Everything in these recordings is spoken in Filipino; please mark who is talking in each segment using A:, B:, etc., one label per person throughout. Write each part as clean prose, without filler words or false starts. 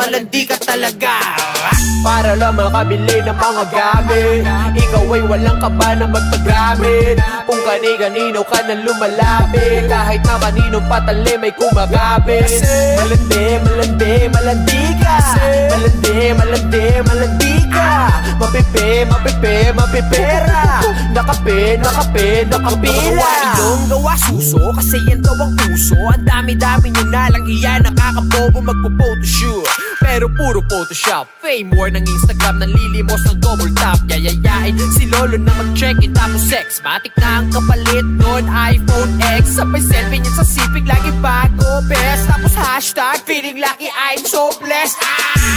A: malandi ka talaga.
B: Para lang makabili ng mga gamit, ikaw ay walang kaba na magpagamit. Kung kani-kanino ka na lumalapit, kahit na kaninong patali may kumagapit. Malandi, malandi, malandi ka. Malandi, malandi, malandi ka. Mapipi, mapipi, mapipera. Nakape, nakape, nakapila.
A: Ilong gawa suso, kasi yan daw ang uso. Ang dami-dami nyo na lang iyan, nakakabobo magpo-photoshoot. Pero puro Photoshop, fame war ng Instagram, nanlilimos ng double tap. Yayayain si Lolo na mag-check-in tapos sex. Matik na ang kapalit nun, iPhone X. Sabay selfie niya sa sipig, lagi bago, best. Tapos hashtag, feeling lucky, I'm so blessed.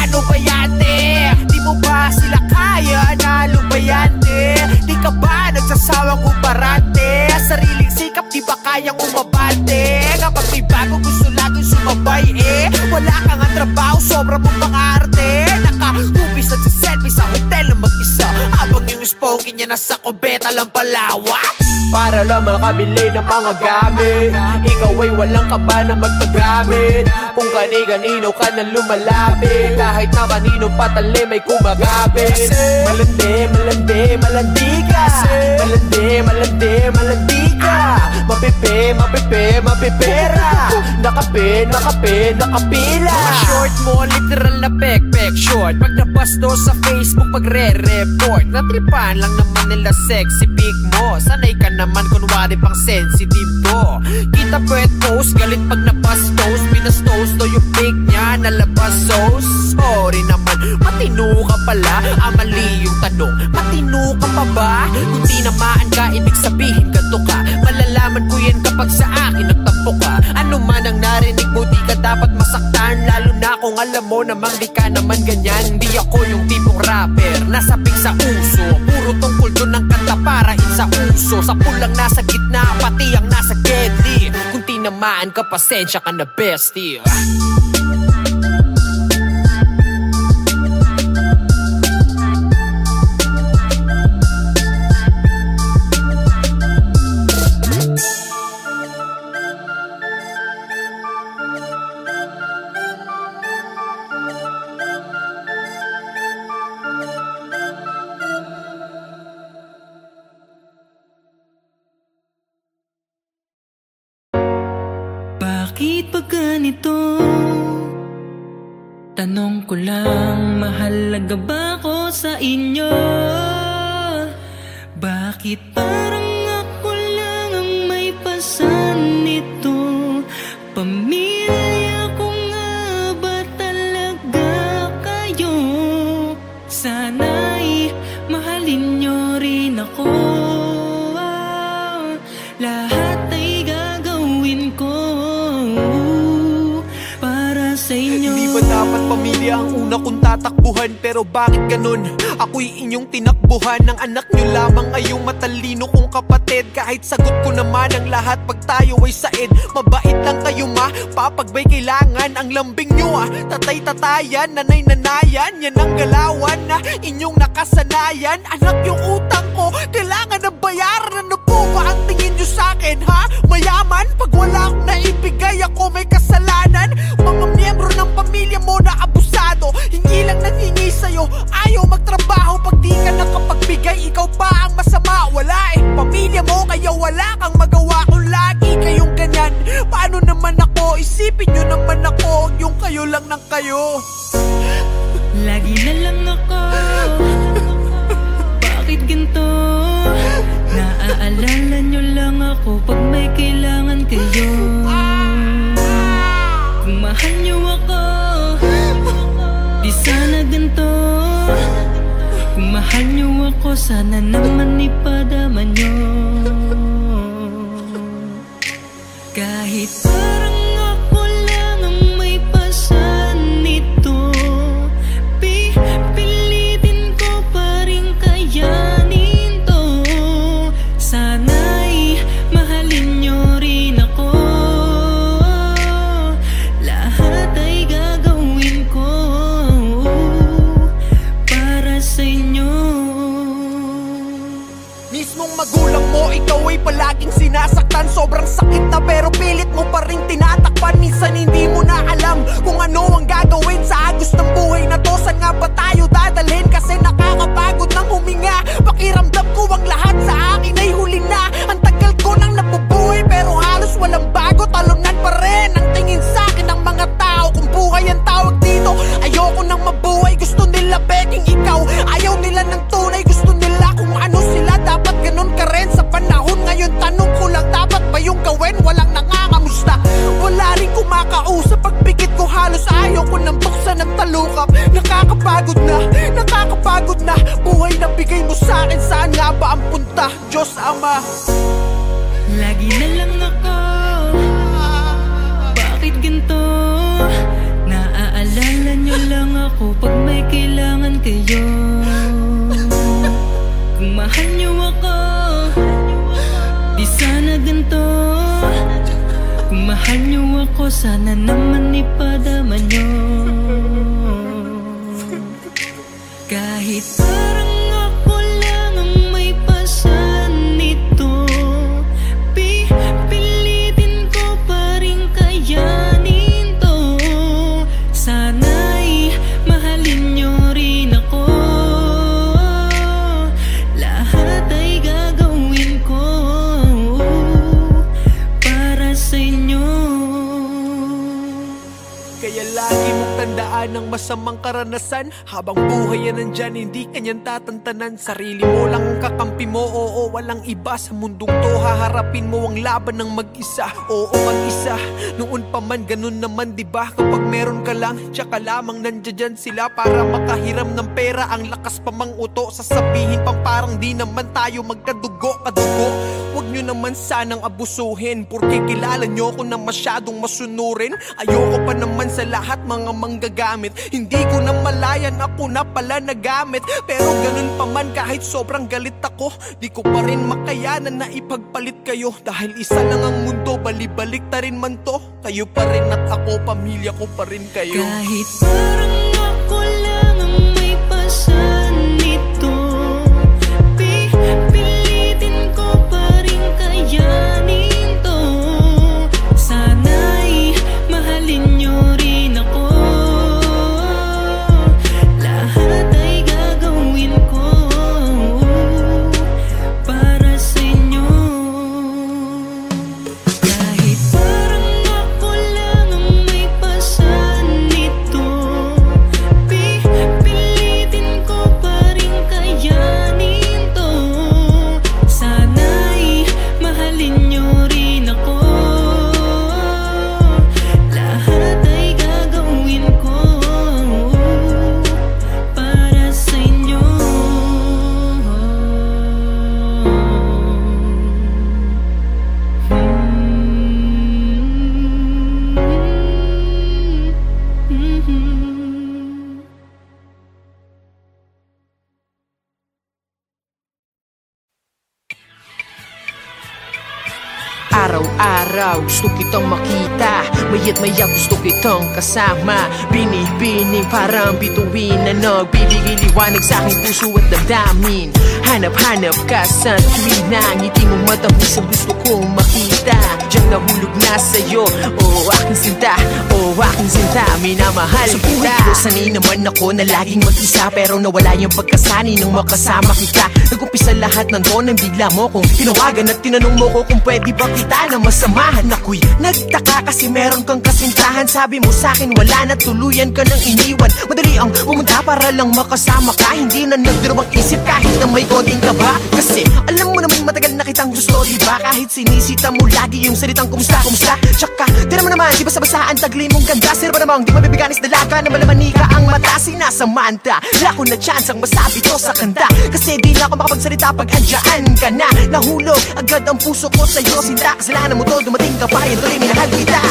A: Ano ba yan, te? Di mo ba sila kaya? Nalo ba yan, te? Di ka ba nagsasawang umarante? Sariling sikap, di ba kayang umabante? Kapag may bago, gusto laging sumabay, eh. Wala kang ang trabaho, sobra mong pang-arte. Naka-hubis at sa selfie sa hotel na mag-isa, habang yung spongy niya nasa kubeta lang palawa.
B: Para lang makabili ng mga gamit, ikaw ay walang kaba na magpagamit. Kung kani-kanino ka na lumalapit, kahit na kaninong patali may kumagapit. Malandi, malandi, malandi ka. Malandi, malandi, malandi ka. Mapipi, mapipi, mapipera. Nakape, nakape, nakapila.
A: Mga short mo, literal na pek-pek short. Pag nabasto sa Facebook, pagre-report. Natripan lang naman nila sexy pic mo. Sanay ka naman, kunwari pang sensitive ko. Kita pwet post, galit pag nabastos. Binastos to yung pic niya, nalabas sauce. Sorry naman, matino ka pala. Mali yung tanong, matino ka pa ba? Kung tinamaan ka, ibig sabihin ganto ka. Malalaman ko yan kapag sa akin nagtampo ka. Ano man ang narinig mo, di ka dapat masaktan. Lalo na kung alam mo namang di ka naman ganyan. Di ako yung tipong rapper, nasabik sa uso. Puro tungkol doon ng kanta para sa uso. Sa pulang nasa gitna, pati ang nasa gedli. Kung tinamaan ka, pasensya ka na bestie.
C: Bakit ba ganito? Tanong ko lang, mahalaga ba ako sa inyo? Bakit parang ako lang ang may pasan nito? Pamilya ko nga ba talaga kayo? Sana'y mahalin nyo rin ako. Lahat ay gagawin ko para sa inyo.
A: Hindi ba dapat pamilya ang una kong tatakbuhan? Pero bakit ganun? Ako'y inyong tinakbuhan. Ang anak nyo lamang ay yung matalino kong kapatid. Kahit sagot ko naman ang lahat pag tayo ay said. Mabait lang kayo ma, papagbay kailangan. Ang lambing nyo tatay-tatayan, nanay-nanayan. Yan ang galawan na inyong nakasanayan. Anak yung utang ko, kailangan na bayaran. Ano po ba ang tingin nyo sa'kin ha? Mayaman? Pag wala akong naibigay, ako may kasalanan. Mga miyembro ng pamilya mo na abusado, hindi lang nanghingi sa'yo, ayaw magtrabaho. Pag di ka nakapagbigay, ikaw pa ang masama. Wala pamilya mo, kaya wala kang magawa. Kung lagi kayong ganyan, paano naman ako? Isipin nyo naman ako, yung kayo lang ng kayo.
C: Lagi na lang ako, bakit ganito? Naaalala nyo lang ako pag may kailangan kayo. Kung mahal nyo ako, di sana ganito. Kung mahal nyo ako, sana naman ipadama nyo. Kahit parang ako lang ang may pasan nito, pipilitin ko pa rin kayanin to. Sana'y mahalin nyo rin ako. Lahat ay gagawin ko para sa inyo.
A: Mismong magulang mo, ikaw ay palaging sinasaktan. Sobrang sakit na pero pilit mo pa rin tinatakpan. Minsan hindi mo na alam kung ano ang gagawin sa agos na look up. Nakakapagod na buhay na bigay mo sa'kin. Saan nga ba ang punta, Diyos Ama?
C: Lagi na lang ako, bakit ganito? Naaalala nyo lang ako pag may kailangan kayo. Kung mahal nyo ako, di sana ganito. Kung mahal nyo ako, sana naman ipadama nyo. Kahit parang ako lang ang may pasan nito, pilitin ko pa rin kayanin to. Sana'y mahalin nyo rin ako, lahat ay gagawin ko para sa inyo.
A: Kaya lagi mong tandaan ang masamang karanasan. Habang buhay yan nandyan, hindi kanyan tatantanan. Sarili mo lang ang kakampi mo, oo, walang iba. Sa mundong to, haharapin mo ang laban ng mag-isa. Oo, mag-isa, noon pa man, ganun naman, diba? Kapag meron ka lang, tsaka lamang nandiyan sila para makahiram ng pera. Ang lakas pa mang uto, sasabihin pang parang di naman tayo magkadugo, kadugo. Huwag nyo naman sanang abusuhin, porque kilala nyo ko na masyadong masunurin. Ayoko pa naman sa lahat mga manggagamit. Hindi ko na malayan, ako na pala nagamit. Pero ganun pa man, kahit sobrang galit ako, di ko pa rin makayanan na ipagpalit kayo. Dahil isa lang ang mundo, balibalik ta rin man to. Kayo pa rin at ako, pamilya ko pa rin kayo.
C: Kahit parang ako lang ang may pasan nito, pilitin ko pa rin kayanin to. Sana'y mahalin nyo rin ako, lahat ay gagawin ko para sa inyo. Kahit parang ako lang ang may pasan nito, pilitin ko pa rin kayanin to. Sana'y mahalin nyo rin ako, lahat ay gagawin ko para sa inyo.
A: Araw-araw gusto kitang makita, maya't maya gusto kitang kasama. Binibining parang bituin na nagbibigay liwanag sa aking puso at damdamin. Hanap-hanap ka sa tuwina, ngiti mong matahus ang gusto kong makita. Diyan nahulog na sa'yo, oh aking sinta, oh aking sinta, minamahal kita. Sa buhay ko sanay naman ako na laging mag-isa, pero nawala yung pagkasani nang makasama kita. Nag-umpisa lahat ng to nang bigla mo kong tinawagan at tinanong mo ko kung pwede ba kita na masamahan. Ako'y nagtaka kasi meron kang kasintahan. Sabi mo sa'kin wala na, tuluyan ka nang iniwan. Madali ang pumunta para lang makasama ka, hindi na nagdurumang isip kahit na may konting kaba. Kasi alam mo naman matagal na kitang gusto, diba? Kahit sinisita mo lagi yung salitang kumusta, kumusta. Tsaka di naman naman, di basta-basaan tagli mong ganda. Sino ba namang di mabibiganis dalaga na malamani ka ang mata? Sinasamanta, wala ko na chance ang masabi to sa kanta. Kasi di na ako makapagsalita pag andyan ka na. Nahulog agad ang puso ko sa'yo, sinta. Kasalanan mo to, dumating ka pa, yun tuloy minahal kita.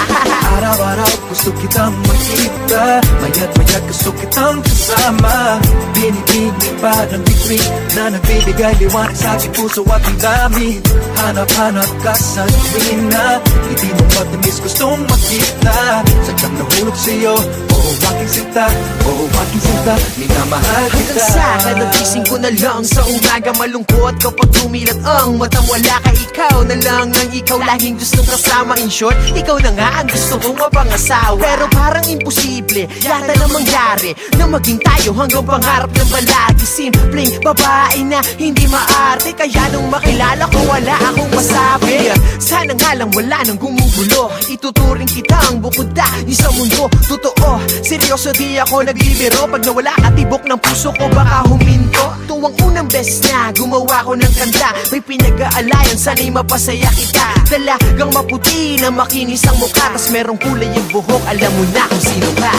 D: Araw-araw gusto kitang makita, maya't maya gusto kitang kasama. Binibining parang bituin na nagbibigay liwanag sa aking puso at ang dami. Hanap-hanap ka sa tuwina, hindi mo matamis gustong makita. Sadyang nahulog sa'yo, oo aking sinta, oo aking sinta, minamahal kita.
A: Hanggang sa kanagising ko na lang sa umaga, malungkot kapag tumilat ang matang wala ka. Ikaw na lang ang ikaw laging gustong kasama. In short, ikaw na nga ang gusto kong mapangasawa. Pero parang imposible yata na mangyari na maging tayo hanggang pangarap ng balagi. Simpleng babae na hindi maarte, kaya nung makilala ko wala akong masabi. Sana nga lang wala nang gumugulo, ituturing kitang bukod na sa mundo. Totoo, seryoso di ako nagbibiro. Pag nawala ka tibok ng puso ko baka huminto. Tuwang unang best na gumawa ko ng kanta, may pinag-aalayan sana'y mapasaya kita. Talagang maputi na makinis ang mukha, tas merong kulay yung buhok, alam mo na kung sino ka.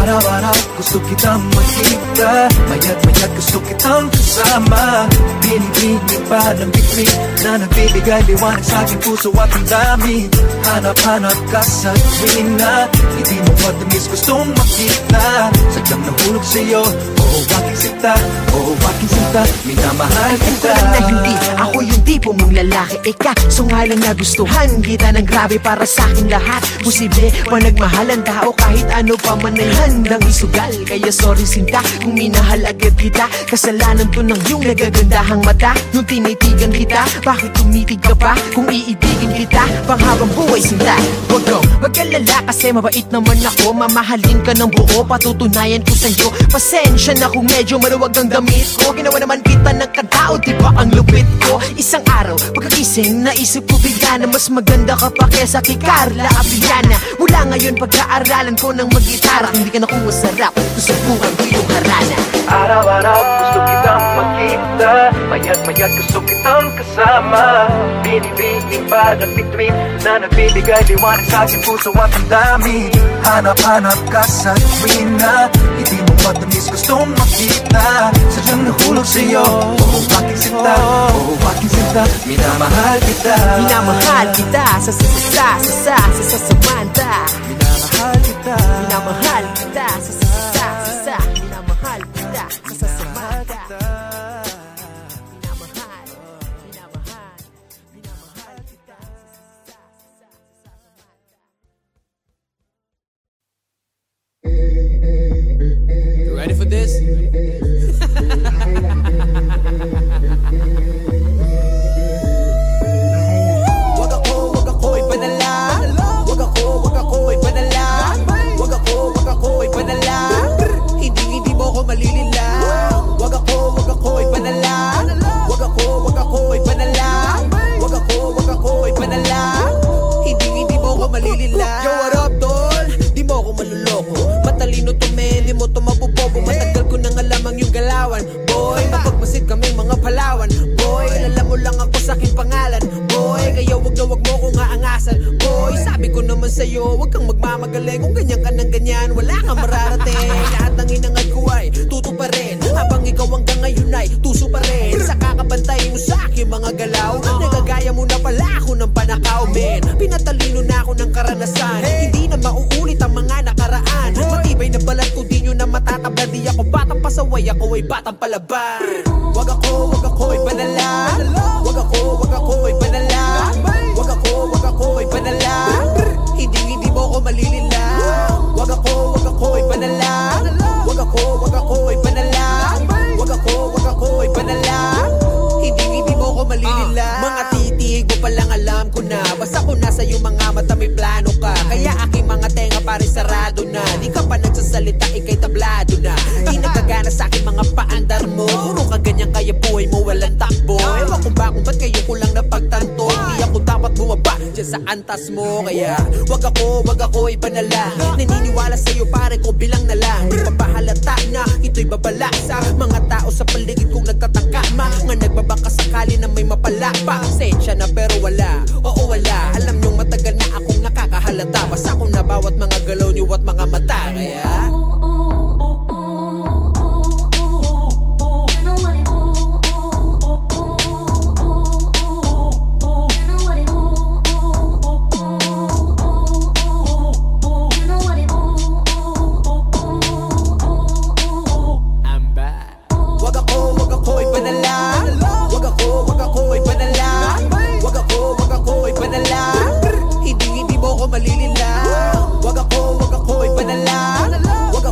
D: Araw-araw gusto kitang makita, maya't mayat gusto kitang kasama. Binibining pa ng bituin na nagbibigay liwanag sa aking puso at ang dami. Hanap-hanap ka sa tuwing na hindi mo matamis gustong makita. Sadyang nahulog sa'yo, oo aking sinta, oo aking sinta, minamahal kita.
A: Alam na hindi ako yung tipo mong lalaki, ika so nga lang nagustuhan kita ng grabe para sa akin lahat. Posible pa nagmahal ang tao kahit ano pa man ay handang isugal. Kaya sorry sinta kung minahal agad kita, kasalanan to ng iyong nagagandahang mata. Nung tinitigan kita, bakit tumitig ka pa? Kung iibigin kita, panghabang buhay sinta. Huwag kang mag-alala kasi mabait naman ako. Mamahalin ka ng buo, patutunayan ko sa'yo. Pasensya na kung medyo maluwag ang damit ko. Ginawa naman kita ng katao, di ba ang lupit ko? Isang araw, pagkakising, naisip ko bigla na mas maganda ka pa kesa kay Carla Abiliana. Mula ngayon, pag-aaralan ko ng mag-gitara. Kung di ka nakuha sa rap, susubukan ko yung harana.
D: Araw-araw gusto kitang makita, maya't mayat gusto kitang kasama. Binibining pa ng bituin na nagbibigay liwanag sa aking puso at ang dami. Hanap-hanap ka sa tuwin na hindi mo matamis gustong makita. Sadyang nahulog sa'yo, oo aking sinta, oo aking sinta, minamahal kita.
A: Minamahal kita sa Samantha.
D: Minamahal kita,
A: Minamahal kita sa minamahal kita sa Samantha. Minamahal kita.
B: You ready for this? Wag ako ipadala. Wag ako ipadala. Wag ako ipadala. Hindi mo ko malilila. Wag ako ipadala. Wag ako ipadala. Wag ako ipadala. Hindi mo ko malilila. Yo, what up, tol? Di mo ko maluloko. Matalino to men, di mo to mabubobo. Matagal ko nang alam ang iyong galawan. Boy, mapagmasid kaming mga Palawan. Boy, alam mo lang ako sa aking pangalan. Boy, kaya wag na wag mo kong aangasan. Boy, sabi ko naman sa'yo, wag kang magmamagaling. Kung ganyan ka ng ganyan, wala kang mararating. Lahat ng inangad ko ay tuto pa rin. Habang ikaw hanggang ngayon ay tuso pa rin. Sa kakabantay mo sa aking mga galaw, nagagaya mo na pala ako ng panakaw, men. Pinatalino na ako ng karanasan. Hindi na mauulit ang mga nakaraan. Matibay na balat ko, di nyo na matatabla. Di ako batang pasaway, ako ay batang palaban. Wag ako ipadala. Wag ako ipadala. Wag ako ipadala. Hindi mo ko malilila. Wag ako ipadala. Wag ako ipadala. Wag ako ipadala. Hindi mo ko malilila. Mga titig mo palang alam ko na. Basta ko nasa iyong mga mata may plano ka. Kaya aking mga tenga pare sarado na. Di ka pa nagsasalita, ikay tablado na. Di nagkagana sa aking mga paandar mo. Puro ka ganyan kaya buhay mo walang takbo. Ewan ko ba kung ba't kayo ko lang napagtanto. Di ako dapat bumaba dyan sa antas mo. Kaya wag ako ipanala. Naniniwala sa'yo pare ko bilang na lang. Di pa pahalata na ito'y babala sa mga tao sa paligid kong nagtatangka. Mga nagbabaka sakali na may mapala pa. Sensya na pero wala, oo wala. Alam nyong matagal na akong nakakahalata. Basta ko na bawat mga galaw niyo at mga mata. Kaya malilila. Wag ako ipadala. Wag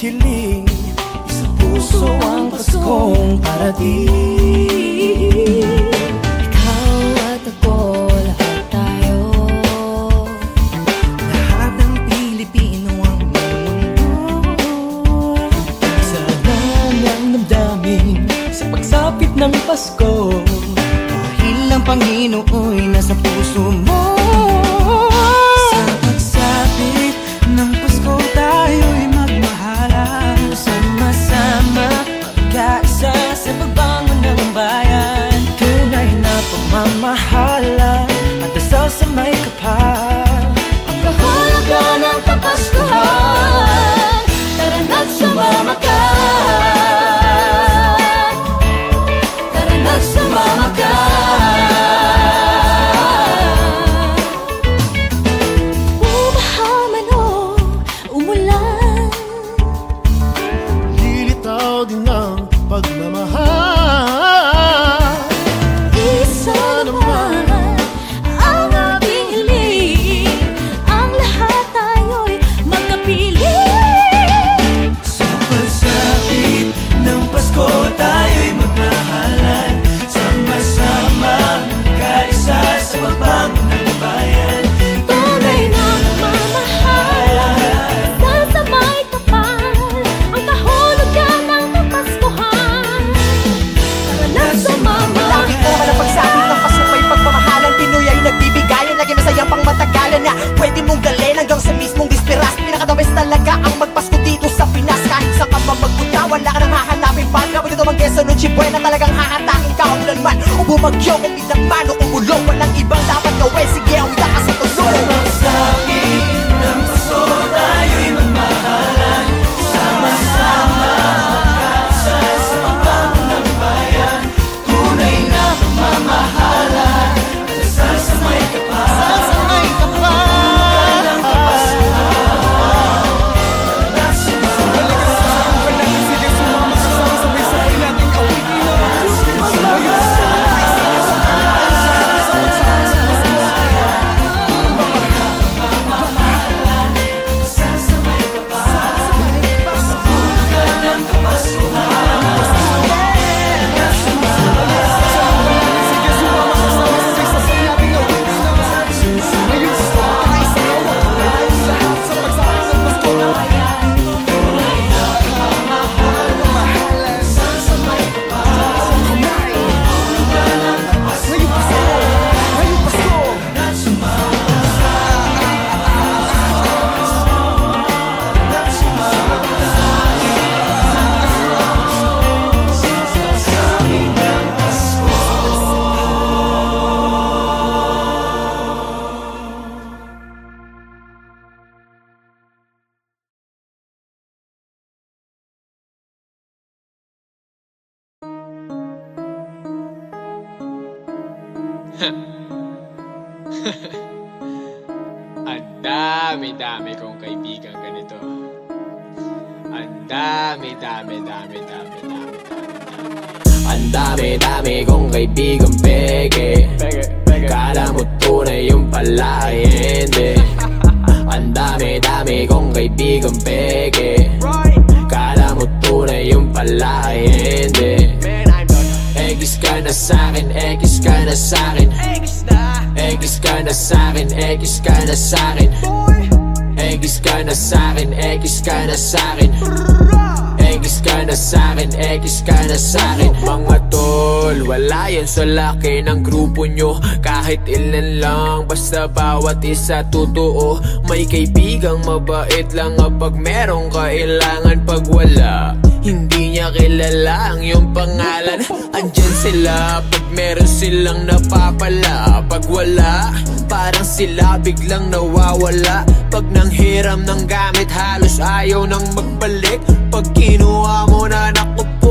D: hiling, isang puso ang Paskong parating.
C: Ikaw at ako, lahat tayo,
D: Lahat ng Pilipino ang mundo, sa ng damdamin sa pagsapit ng Pasko, dahil ang Panginooy nasa puso mo. Sa pagsapit ng Pasko tayo'y magmahalan, sama-sama magkaisa sa pagbangon ng bayan. Tunay na pagmamahalan at dasal sa may kapal.
C: ang kahulugan ng Kapaskuhan. Tara na't sumama ka, tara na't sumama ka. Umahaw man o umulan,
E: Lilitaw din ng pagmamahal.
C: isa naman ang ating hiling, ang lahat tayo'y magkapiling.
D: Sa pagsapit ng Pasko tayo'y magmahalan, sama-sama magkaisa sa pagbangon ng bayan.
C: Tunay na magmamahal, dahil sa may kapal, ang kahulugan ng Kapaskuhan. Tara na't sumama
A: Lagi ko naman ang pagsapit ng Pasko ay pagmamahalan. Pinoy ay nagbibigayan, lagi masayang pang matagalan na pwede mong galin hanggang sa mismong disperas. Pinakadabes talaga ang magpasko dito sa Pinas. Kahit sa ka pa magpunta, wala ka nang hahanapin pa. Kapag ito mang Quezon o Chibuena, talagang hahatakin ka kung lanman o bumagyo, kung bidagman o kung bulong. Walang ibang dapat gawin, sige ang ita kasi
D: Sa
A: tuloy.
D: pagsapit ng Pasko tayo'y magmahalan, sama-sama magkaisa sa pagbangon ng bayan. Tunay na pagmamahalan at dasal sa may kapal. Kahulugan ng Kapaskuhan.
F: Ang dami-dami kong kaibigan ganito. Ang dami-dami.
B: Ang dami-dami kong kaibigang peke. Kala mo tunay yung pala ay hindi. Ang dami-dami kong kaibigang peke. Kala mo tunay yung pala ay hindi. X ka na sa'kin, X ka na sa'kin, X ka na sa'kin, X ka na sa'kin, X ka na sa'kin, X ka na sa'kin, X ka na sa'kin, X ka na sa'kin. Mga tol, wala yan sa laki ng grupo nyo. Kahit ilan lang, basta bawat isa totoo. May kaibigang mabait lang kapag merong kailangan. Pag wala, hindi niya kilala ang iyong pangalan. Andyan sila pag meron silang napapala. Pag wala, parang sila biglang nawawala. Pag nanghiram ng gamit, halos ayaw nang magbalik. Pag kinuha mo na, naku po,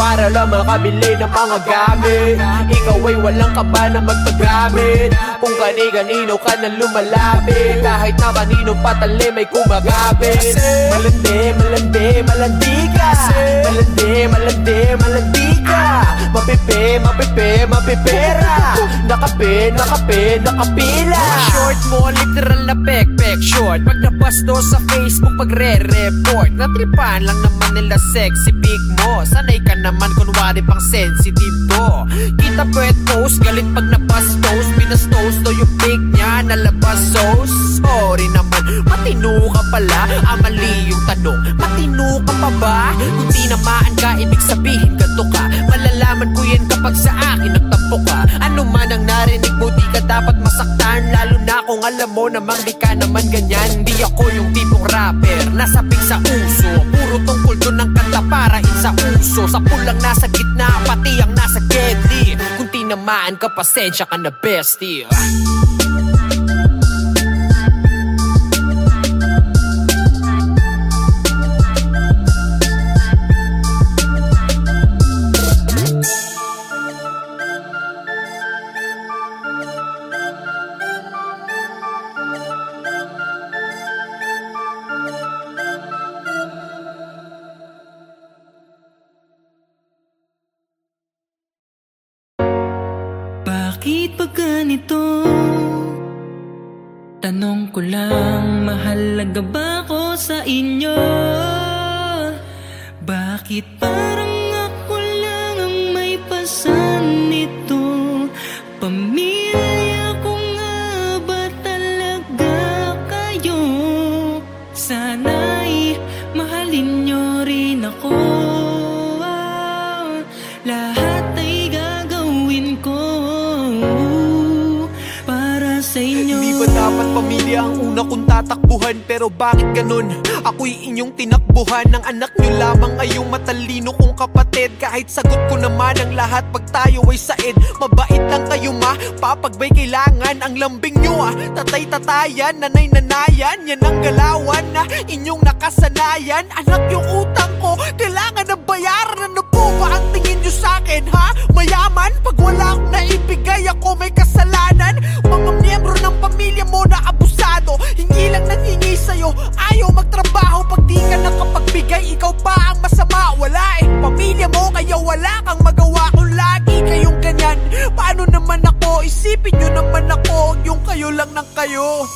A: para lang makabili ng mga gamit. Ikaw ay walang kaba na magpagamit. Kung kani-kanino ka na lumalapit, kahit na kanino patali may kumagapit. Malandi, malandi, malandi ka. Malandi, malandi, malandi ka. Mapipe, mapipe, mapipera. Nakape, nakape, nakapila. Short mo, literal na pek-pek short. Pag napasto sa Facebook, pagre-report, natripan lang naman nila sexy pic mo. Sanay ka naman, kunwari pang sensitive to. Kita pwet post, galit pag napastos. Pinastos to yung pic niya, nalabas sauce. Sorry naman, matino ka pala. Mali yung tanong, matino ka pa ba? Kung tinamaan ka, ibig sabihin ganto ka. Malalaman ko yan kapag sa akin nagtampo ka. Ano man ang narinig mo, di ka dapat masaktan. Lalo na kung alam mo namang di ka naman ganyan. Di ako yung tipong rapper, nasabik sa uso. Puro tungkol doon ng kanta para sa uso. Sa pulang nasa gitna, pati ang nasa deadly. Kung tinamaan ka, pasensya ka na bestie.
C: Bakit ba ganito? Tanong ko lang, mahalaga ba ako sa inyo? Bakit parang ako lang ang may pasan nito? Pamilya ko nga ba talaga kayo? Sana'y mahalin nyo rin ako. Lahat ay gagawin ko para sa inyo.
A: Hindi ba dapat pamilya ang una kong tatakbuhan? Pero bakit ganun? Ako'y inyong tinakbuhan. Ng anak nyo lamang ay yung matalino kong kapatid. Kahit sagot ko naman ang lahat pag tayo ay said. Mabait lang kayo ma, papagbay kailangan. Ang lambing nyo tatay-tatayan, nanay-nanayan. Yan ang galawan na inyong nakasanayan. Anak yung utang ko, kailangan na bayaran. Ano po ba ang tingin nyo sa'kin ha? Mayaman? Pag wala akong naibigay, ako may kasalanan. Mga miyembro ng pamilya mo na abusado, hingi lang nang hingi sa'yo, ayaw magtrabaho. Pag di ka nakapagbigay, ikaw pa ang masama. Wala pamilya mo, kaya wala kang magawa. Kung lagi kayong ganyan, paano naman ako? Isipin nyo naman ako, yung kayo lang ng kayo.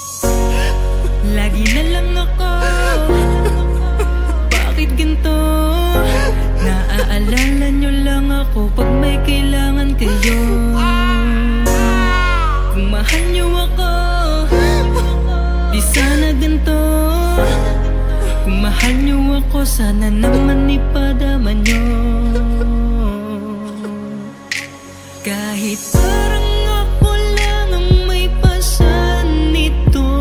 C: Lagi na lang ako, bakit ganito? Naaalala nyo lang ako pag may kailangan kayo. Kung mahal nyo ako, di sana ganito. Kung mahal nyo ako, sana naman ipadama nyo. Kahit parang ako lang ang may pasan nito,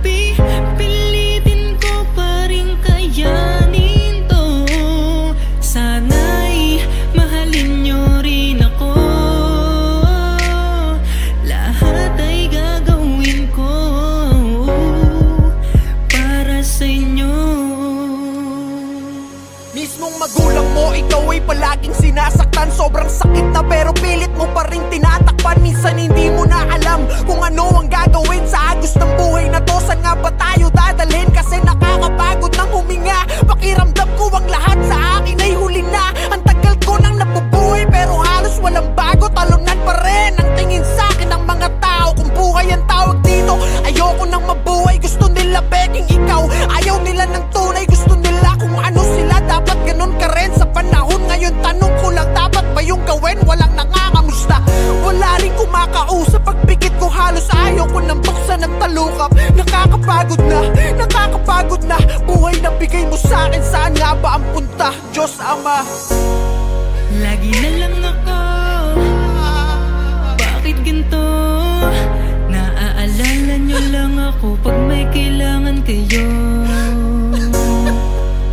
C: pipilitin ko pa rin kayanin to. Sana'y mahalin nyo rin ako. Lahat ay gagawin ko para sa inyo.
A: Mismong magulang mo, ikaw ay palaging sinasaktan. Sobrang sakit na pero pilit mo pa rin tinatakpan. Minsan hindi mo na alam kung ano ang gagawin sa agos ng buhay na to. Saan nga ba tayo dadalhin? Kasi nakakapagod ng huminga. Pakiramdam ko ang lahat sa akin ay huli na. Ang tagal ko nang nabubuhay pero halos walang bago. Talunan pa rin ang tingin sa akin ng mga tao. Kung buhay ang tawag dito, ayoko nang mabuhay. Gusto nila beking ikaw, ayaw nila ng tunay. Gusto nila kung ano sila, dapat ganun ka rin sa panahon ngayon. Tanong ko lang, dapat ba yung gawin? Walang nangangamusta, wala rin kumakausap. Pagpikit ko halos ayaw ko nang buksan ng talukap. Nakakapagod na buhay na bigay mo sa akin. Saan nga ba ang punta? Diyos Ama,
C: lagi na lang ako, bakit ganito? Naaalala nyo lang ako pag may kailangan kayo.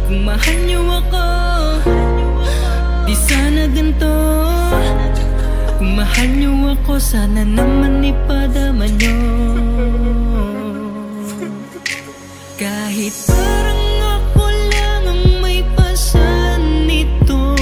C: Kung mahal nyo ako, di sana ganito. Kung mahal nyo ako, sana naman ipadama nyo. Kahit parang ako lang ang may pasan nito,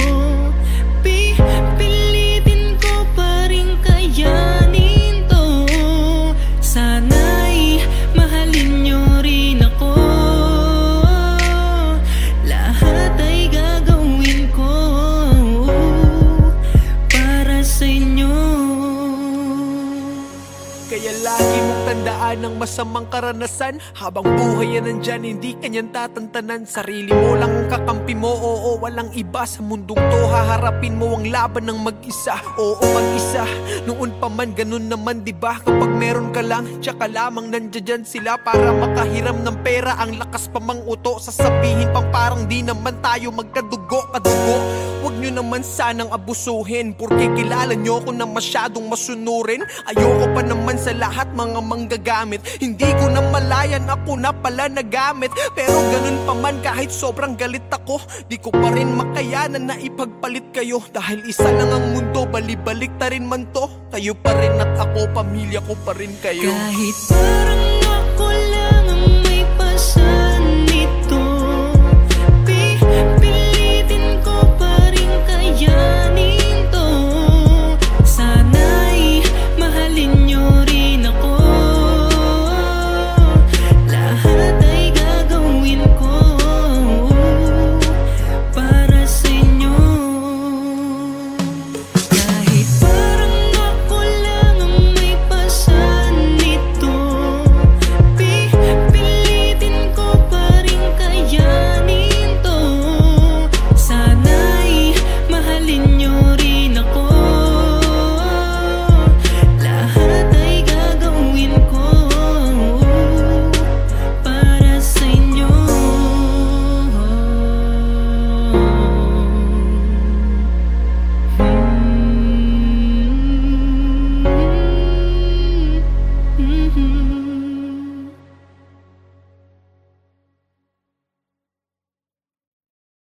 A: dumaan ng masamang karanasan. Habang buhay yan nandyan, hindi kanyan tatantanan. Sarili mo lang ang kakampi mo, oo, walang iba. Sa mundong to, haharapin mo ang laban ng mag-isa. Oo, mag-isa, noon pa man, ganun naman diba? Kapag meron ka lang, tsaka lamang nandiyan sila para makahiram ng pera. Ang lakas pa mang uto, sasabihin pang parang di naman tayo magkadugo, kadugo. Huwag nyo naman sanang abusuhin, porque kilala nyo ko na masyadong masunurin. Ayoko pa naman sa lahat mga manggagamit. Hindi ko na malayan, ako na pala nagamit. Pero ganun pa man, kahit sobrang galit ako, di ko pa rin makayanan na ipagpalit kayo. Dahil isa lang ang mundo, balibalik ta rin man to. Kayo pa rin at ako, pamilya ko pa rin kayo.
C: Kahit parang